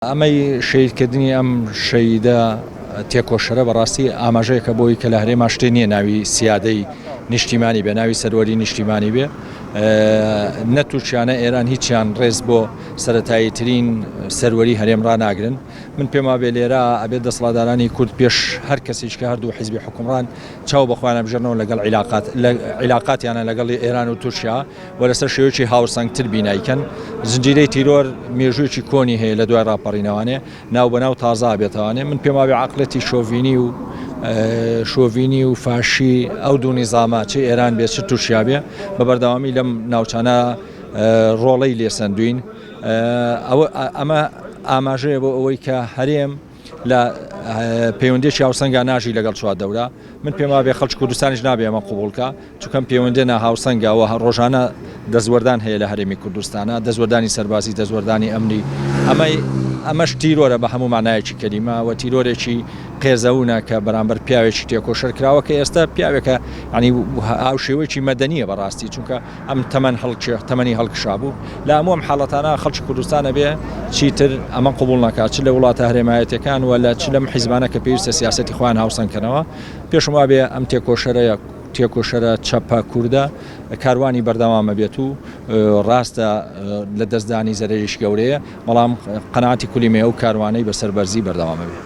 ئەمەی شەیدکردنی ئەم شەیدە تێکۆشەرە بەڕاستی ئاماژەیەکە بۆی کە لە هەرێما شتێ نییە ناوی سیادەی نیشتیمانی بێ، ناوی سەروەری نیشتیمانی بێ. نەتووشیانە ئێران هیچیان ڕێز بۆ سەرەتاییترین سەروەری هەرێم ڕناگرن. من پێم وابێ لێرە ئەبێت دەسەڵاتدارانی کورد پێش هەر کەسێک کە هەردوو حیزبی حکومڕان چاو بەخوانە بژێنەوە لەگەڵ عیلاقاتیانە لەگەڵ ئێران و تورکیا و لەسەر شێوەیەکی هاوسەنگتر بینایکەن. زنجیرەی تیرۆر مێژوویەکی کۆنی هەیە لە دوای ڕاپەڕینەوانێ ناو بەناو تازا بێتەوانێ. من پێم وابێ عەقڵەتی شۆڤینی و فاشی ئەو دوو نیزامە چ ئێران بێت چ تورکیا بێ بە بەردەوامی لەم ناوچانە ڕۆڵەی لێسەندوین. ئەمە ئاماژەیە بۆ ئەوەی کە هەرێم لە پەیوەندیی هاوسەنگا ناژی لەگەڵ چواردەورە. من پێم وابێ خەڵکی کوردستانیش نابێ ئەمە قبوڵکە، چونکەم پەیوەندیە هاوسەنگاوە ڕۆژانە دەزوەردان هەیە لە هەرێمی کوردستانە، دەزوەردانی سەربازی، دەزوەردانی ئەمنی. ئەمەش تیرۆرە بە هەموو مانایەکی کەلیمە و تیرۆرێکی قێزەونە کە بەرامبەر پیاوێکی تێکۆشەر کراوە کە ئێستا پیاوێکە ینی هاوشێوەیەکی مەدەنیە بەڕاستی، چونکە ئەم تەمەنی هەڵکشابوو. لە هەموو ئەم حاڵەتانە خەڵکی کوردستانە بێ چیتر ئەمە قبوڵ ناکات، چ لە وڵاتە هەرێمایەتەکان ولا چ لەم حیزبانە کە پێویستە سیاسەتی خۆیان هاوسەنگکردنەوە. پێشم وابێ ئەم تێکۆشەرە چەپە کووردە کاروانی بەردەوامە بێت و ڕاستە لە دەستدانی زەرێریش گەورەیە، بەڵام قەناعەتی کولیمێ و کاروانەی بەسەر بەرزی بەردەوامە بێت.